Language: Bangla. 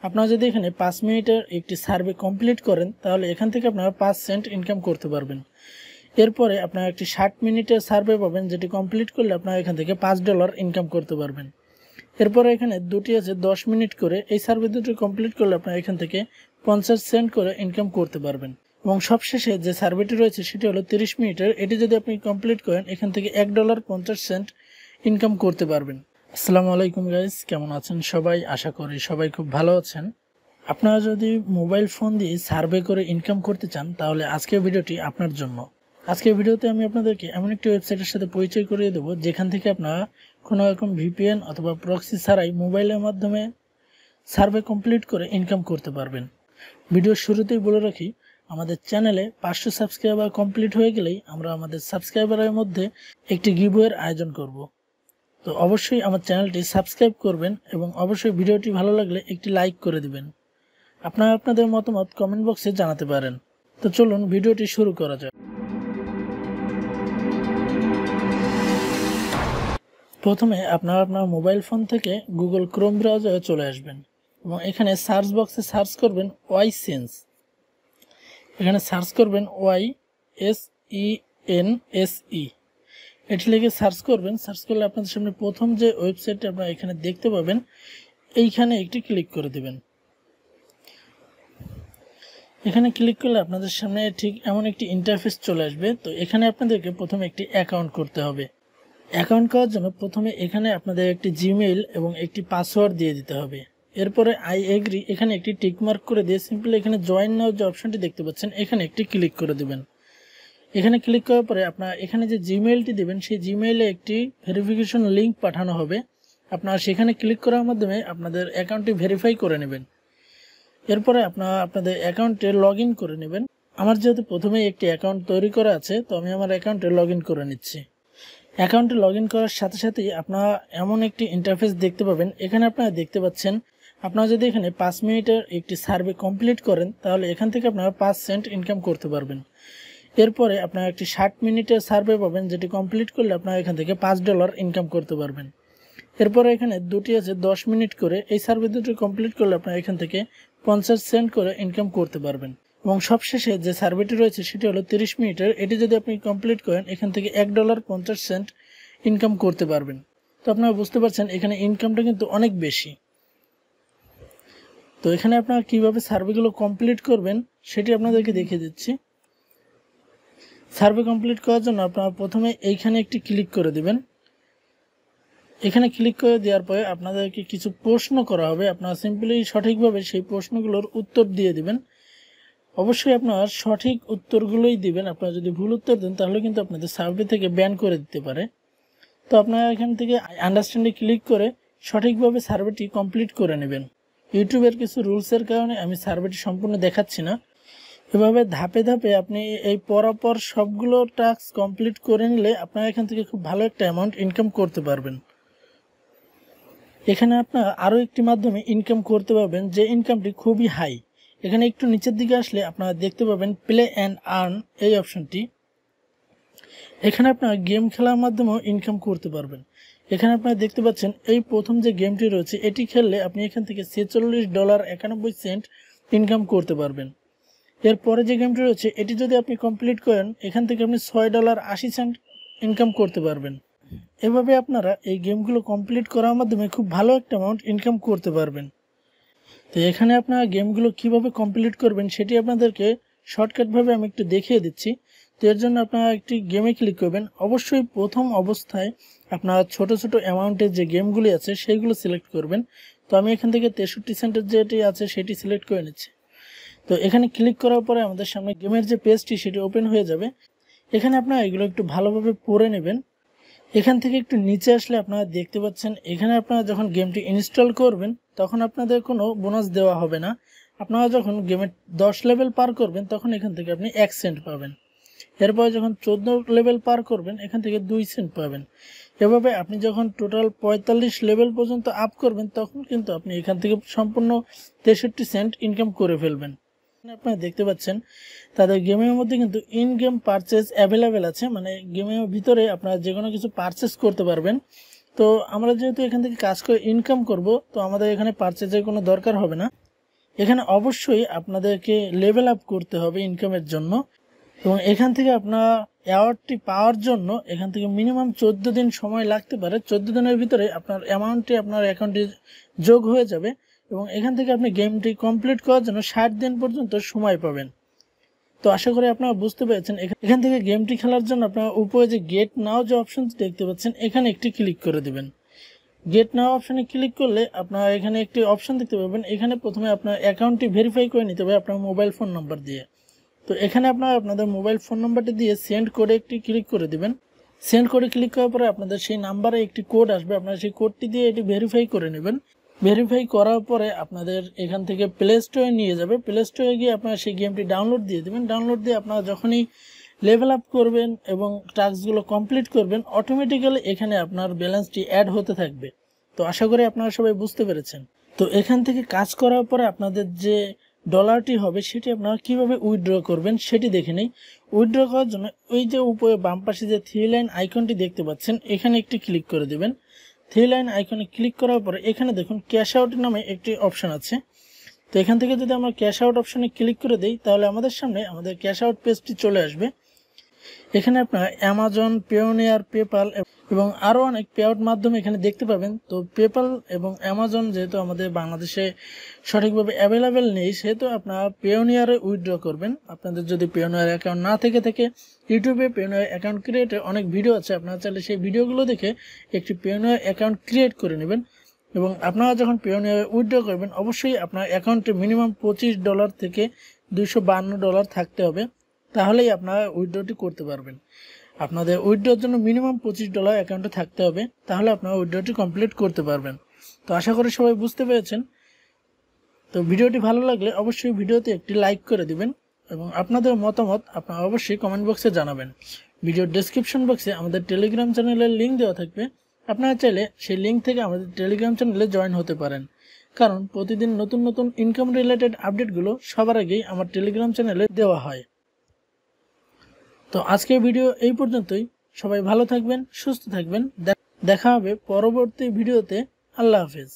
আপনারা যদি এখানে 5 মিনিটের একটি সার্ভে কমপ্লিট করেন তাহলে এখান থেকে আপনারা 5 সেন্ট ইনকাম করতে পারবেন। এরপরে আপনারা একটি 60 মিনিটের সার্ভে পাবেন, যেটি কমপ্লিট করলে আপনারা এখান থেকে $5 ইনকাম করতে পারবেন। এরপরে এখানে দুটি আছে 10 মিনিট করে, এই সার্ভে দুটি কমপ্লিট করলে আপনারা এখান থেকে 50 সেন্ট করে ইনকাম করতে পারবেন। এবং সবশেষে যে সার্ভেটি রয়েছে সেটি হলো 30 মিনিটের, এটি যদি আপনি কমপ্লিট করেন এখান থেকে $1.50 ইনকাম করতে পারবেন। আসসালামু আলাইকুম গাইস, কেমন আছেন সবাই? আশা করি সবাই খুব ভালো আছেন। আপনারা যদি মোবাইল ফোন দিয়ে সার্ভে করে ইনকাম করতে চান তাহলে আজকের ভিডিওটি আপনার জন্য। আজকের ভিডিওতে আমি আপনাদেরকে এমন একটি ওয়েবসাইটের সাথে পরিচয় করিয়ে দেবো যেখান থেকে আপনারা কোনো রকম ভিপিএন অথবা প্রক্সি ছাড়াই মোবাইলের মাধ্যমে সার্ভে কমপ্লিট করে ইনকাম করতে পারবেন। ভিডিওর শুরুতেই বলে রাখি, আমাদের চ্যানেলে 500 সাবস্ক্রাইবার কমপ্লিট হয়ে গেলেই আমরা আমাদের সাবস্ক্রাইবারের মধ্যে একটি গিভওয়ের আয়োজন করব। তো অবশ্যই আমার চ্যানেলটি সাবস্ক্রাইব করবেন এবং অবশ্যই ভিডিওটি ভালো লাগলে একটি লাইক করে দিবেন। আপনারা আপনাদের মতামত কমেন্ট বক্সে জানাতে পারেন। তো চলুন ভিডিওটি শুরু করা যাক। প্রথমে আপনারা আপনার মোবাইল ফোন থেকে গুগল ক্রোম ব্রাউজারে চলে আসবেন এবং এখানে সার্চ বক্সে সার্চ করবেন ওয়াইসেন্স। এখানে সার্চ করবেন YSENSE, এটি লিখে সার্চ করবেন। সার্চ করলে আপনাদের সামনে প্রথম যে ওয়েবসাইটটি আপনারা এখানে দেখতে পাবেন এইখানে একটি ক্লিক করে দেবেন। এখানে ক্লিক করলে আপনাদের সামনে ঠিক এমন একটি ইন্টারফেস চলে আসবে। তো এখানে আপনাদেরকে প্রথমে একটি অ্যাকাউন্ট করতে হবে। অ্যাকাউন্ট করার জন্য প্রথমে এখানে আপনাদের একটি জিমেইল এবং একটি পাসওয়ার্ড দিয়ে দিতে হবে। এরপরে আই এগ্রি এখানে একটি টিকমার্ক করে দিয়ে সিম্পলি এখানে জয়েন নাও যে অপশনটি দেখতে পাচ্ছেন এখানে একটি ক্লিক করে দেবেন। এখানে ক্লিক করার পরে আপনারা এখানে যে জিমেইলটি দেবেন সেই জিমেইলে একটি ভেরিফিকেশন লিঙ্ক পাঠানো হবে। আপনারা সেখানে ক্লিক করার মাধ্যমে আপনাদের অ্যাকাউন্টটি ভেরিফাই করে নেবেন। এরপরে আপনারা আপনাদের অ্যাকাউন্টে লগ ইন করে নেবেন। আমার যেহেতু প্রথমেই একটি অ্যাকাউন্ট তৈরি করা আছে তো আমি আমার অ্যাকাউন্টে লগ ইন করে নিচ্ছি। অ্যাকাউন্টে লগ ইন করার সাথে সাথেই আপনারা এমন একটি ইন্টারফেস দেখতে পাবেন। এখানে আপনারা দেখতে পাচ্ছেন আপনারা যদি এখানে 5 মিনিটের একটি সার্ভে কমপ্লিট করেন তাহলে এখান থেকে আপনারা 5 সেন্ট ইনকাম করতে পারবেন। এরপরে আপনারা একটি 60 মিনিটের সার্ভে পাবেন, যেটি কমপ্লিট করলে আপনারা এখান থেকে $5 ইনকাম করতে পারবেন। এরপরে এখানে দুটি আছে 10 মিনিট করে, এই সার্ভে দুটি কমপ্লিট করলে আপনারা এখান থেকে 50 সেন্ট করে ইনকাম করতে পারবেন। এবং সবশেষে যে সার্ভেটি রয়েছে সেটি হলো 30 মিনিটের, এটি যদি আপনি কমপ্লিট করেন এখান থেকে $1.50 ইনকাম করতে পারবেন। তো আপনারা বুঝতে পারছেন এখানে ইনকামটা কিন্তু অনেক বেশি। তো এখানে আপনারা কিভাবে সার্ভেগুলো কমপ্লিট করবেন সেটি আপনাদেরকে দেখিয়ে দিচ্ছি। সার্ভে কমপ্লিট করার জন্য আপনারা প্রথমে এইখানে একটি ক্লিক করে দিবেন। এখানে ক্লিক করে দেওয়ার পরে আপনাদেরকে কিছু প্রশ্ন করা হবে। আপনারা সিম্পলি সঠিকভাবে সেই প্রশ্নগুলোর উত্তর দিয়ে দিবেন। অবশ্যই আপনারা সঠিক উত্তরগুলোই দিবেন। আপনারা যদি ভুল উত্তর দেন তাহলে কিন্তু আপনাদের সার্ভে থেকে ব্যান করে দিতে পারে। তো আপনারা এখান থেকে আন্ডারস্ট্যান্ডে ক্লিক করে সঠিকভাবে সার্ভেটি কমপ্লিট করে নেবেন। ইউটিউবের কিছু রুলসের কারণে আমি সার্ভেটি সম্পূর্ণ দেখাচ্ছি না। এভাবে ধাপে ধাপে আপনি এই পরপর সবগুলো টাস্ক কমপ্লিট করে নিলে আপনারা এখান থেকে খুব ভালো একটা অ্যামাউন্ট ইনকাম করতে পারবেন। এখানে আপনারা আরও একটি মাধ্যমে ইনকাম করতে পারবেন যে ইনকামটি খুবই হাই। এখানে একটু নিচের দিকে আসলে আপনারা দেখতে পাবেন প্লে অ্যান্ড আর্ন এই অপশনটি। এখানে আপনারা গেম খেলার মাধ্যমেও ইনকাম করতে পারবেন। এখানে আপনারা দেখতে পাচ্ছেন এই প্রথম যে গেমটি রয়েছে এটি খেললে আপনি এখান থেকে $46.91 ইনকাম করতে পারবেন। এরপরে যে গেমটি রয়েছে এটি যদি আপনি কমপ্লিট করেন এখান থেকে আপনি $6.80 ইনকাম করতে পারবেন। এভাবে আপনারা এই গেমগুলো কমপ্লিট করার মাধ্যমে খুব ভালো একটা অ্যামাউন্ট ইনকাম করতে পারবেন। তো এখানে আপনারা গেমগুলো কিভাবে কমপ্লিট করবেন সেটি আপনাদেরকে শর্টকাটভাবে আমি একটু দেখিয়ে দিচ্ছি। তো এর জন্য আপনারা একটি গেমে ক্লিক করবেন। অবশ্যই প্রথম অবস্থায় আপনারা ছোট ছোট অ্যামাউন্টের যে গেমগুলি আছে সেইগুলো সিলেক্ট করবেন। তো আমি এখান থেকে 63 সেন্টের যেটি আছে সেটি সিলেক্ট করে নিচ্ছি। তো এখানে ক্লিক করার পরে আমাদের সামনে গেমের যে পেজটি সেটি ওপেন হয়ে যাবে। এখানে আপনারা এগুলো একটু ভালোভাবে পড়ে নেবেন। এখান থেকে একটু নিচে আসলে আপনারা দেখতে পাচ্ছেন এখানে আপনারা যখন গেমটি ইনস্টল করবেন তখন আপনাদের কোনো বোনাস দেওয়া হবে না। আপনারা যখন গেমের 10 লেভেল পার করবেন তখন এখান থেকে আপনি 1 সেন্ট পাবেন। এরপর যখন 14 লেভেল পার করবেন এখান থেকে 2 সেন্ট পাবেন। এভাবে আপনি যখন টোটাল 45 লেভেল পর্যন্ত আপ করবেন তখন কিন্তু আপনি এখান থেকে সম্পূর্ণ 63 সেন্ট ইনকাম করে ফেলবেন। আপনারা দেখতে পাচ্ছেন তাদের গেমের মধ্যে কিন্তু ইন গেম পারচেজ অ্যাভেলেবেল আছে, মানে গেমের ভিতরে আপনারা যে কোনো কিছু পারচেজ করতে পারবেন। তো আমরা যেহেতু এখান থেকে কাজ করে ইনকাম করব তো আমাদের এখানে পারচেজের কোনো দরকার হবে না। এখানে অবশ্যই আপনাদেরকে লেভেল আপ করতে হবে ইনকামের জন্য, এবং এখান থেকে আপনার অ্যাওয়ার্ডটি পাওয়ার জন্য এখান থেকে মিনিমাম 14 দিন সময় লাগতে পারে। 14 দিনের ভিতরে আপনার অ্যামাউন্টটি আপনার অ্যাকাউন্টে যোগ হয়ে যাবে, এবং এখান থেকে আপনি গেমটি কমপ্লিট করার জন্য 60 দিন পর্যন্ত সময় পাবেন। তো আশা করি আপনারা বুঝতে পেরেছেন। এখান থেকে গেমটি খেলার জন্য আপনারা উপরে যে গেট নাও যে অপশনটি দেখতে পাচ্ছেন, এখানে একটি ক্লিক করে দিবেন। গেট নাও অপশনে ক্লিক করলে আপনারা এখানে একটি অপশন দেখতে পাবেন। এখানে প্রথমে আপনার অ্যাকাউন্টটি ভেরিফাই করে নিতে হবে আপনার মোবাইল ফোন নাম্বার দিয়ে। তো এখানে আপনারা আপনাদের মোবাইল ফোন নাম্বারটি দিয়ে সেন্ড করে একটি ক্লিক করে দিবেন। সেন্ড করে ক্লিক করার পরে আপনাদের সেই নাম্বারে একটি কোড আসবে, আপনারা সেই কোডটি দিয়ে এটি ভেরিফাই করে নেবেন। ভেরিফাই করার পরে আপনাদের এখান থেকে প্লে স্টোরে নিয়ে যাবে। প্লে স্টোরে গিয়ে আপনারা সেই গেমটি ডাউনলোড দিয়ে দেবেন। ডাউনলোড দিয়ে আপনারা যখনই লেভেল আপ করবেন এবং টাস্কগুলো কমপ্লিট করবেন, অটোমেটিক্যালি এখানে আপনার ব্যালেন্সটি অ্যাড হতে থাকবে। তো আশা করি আপনারা সবাই বুঝতে পেরেছেন। তো এখান থেকে কাজ করার পরে আপনাদের যে ডলারটি হবে সেটি আপনারা কিভাবে উইথড্র করবেন সেটি দেখে নেই। উইথড্র করার জন্য ওই যে উপরে বাম পাশে যে 3 লাইন আইকনটি দেখতে পাচ্ছেন, এখানে একটি ক্লিক করে দেবেন। 3 লাইন আইকনে ক্লিক করার পরে এখানে দেখুন ক্যাশ আউট নামে একটি অপশন আছে। তো এখান থেকে যদি আমরা ক্যাশ আউট অপশনে ক্লিক করে দিই, তাহলে আমাদের সামনে আমাদের ক্যাশ আউট পেজটি চলে আসবে। এখানে আপনারা অ্যামাজন, পেওনিয়ার, পেপাল এবং আরও অনেক পে আউট মাধ্যম এখানে দেখতে পাবেন। তো পেপাল এবং অ্যামাজন যেহেতু আমাদের বাংলাদেশে সঠিকভাবে অ্যাভেলেবেল নেই, সেহেতু আপনারা পেওনিয়ারে উইথড্র করবেন। আপনাদের যদি পেওনিয়ার অ্যাকাউন্ট না থেকে থাকে, ইউটিউবে পেওনিয়ার অ্যাকাউন্ট ক্রিয়েটের অনেক ভিডিও আছে, আপনারা চাইলে সেই ভিডিওগুলো দেখে একটি পেওনিয়ার অ্যাকাউন্ট ক্রিয়েট করে নেবেন। এবং আপনারা যখন পেওনিয়ারে উইথড্র করবেন, অবশ্যই আপনার অ্যাকাউন্টে মিনিমাম $25 থেকে $252 থাকতে হবে, তাহলেই আপনারা উইথড্রটি করতে পারবেন। আপনাদের উইথড্রর জন্য মিনিমাম $25 অ্যাকাউন্টে থাকতে হবে, তাহলে আপনারা উইথড্রটি কমপ্লিট করতে পারবেন। তো আশা করি সবাই বুঝতে পেরেছেন। তো ভিডিওটি ভালো লাগলে অবশ্যই ভিডিওতে একটি লাইক করে দিবেন, এবং আপনাদের মতামত আপনারা অবশ্যই কমেন্ট বক্সে জানাবেন। ভিডিওর ডেসক্রিপশন বক্সে আমাদের টেলিগ্রাম চ্যানেলের লিঙ্ক দেওয়া থাকবে, আপনারা চাইলে সেই লিঙ্ক থেকে আমাদের টেলিগ্রাম চ্যানেলে জয়েন হতে পারেন, কারণ প্রতিদিন নতুন নতুন ইনকাম রিলেটেড আপডেটগুলো সবার আগেই আমার টেলিগ্রাম চ্যানেলে দেওয়া হয়। তো আজকের ভিডিও এই পর্যন্তই। সবাই ভালো থাকবেন, সুস্থ থাকবেন। দেখা হবে পরবর্তী ভিডিওতে। আল্লাহ হাফেজ।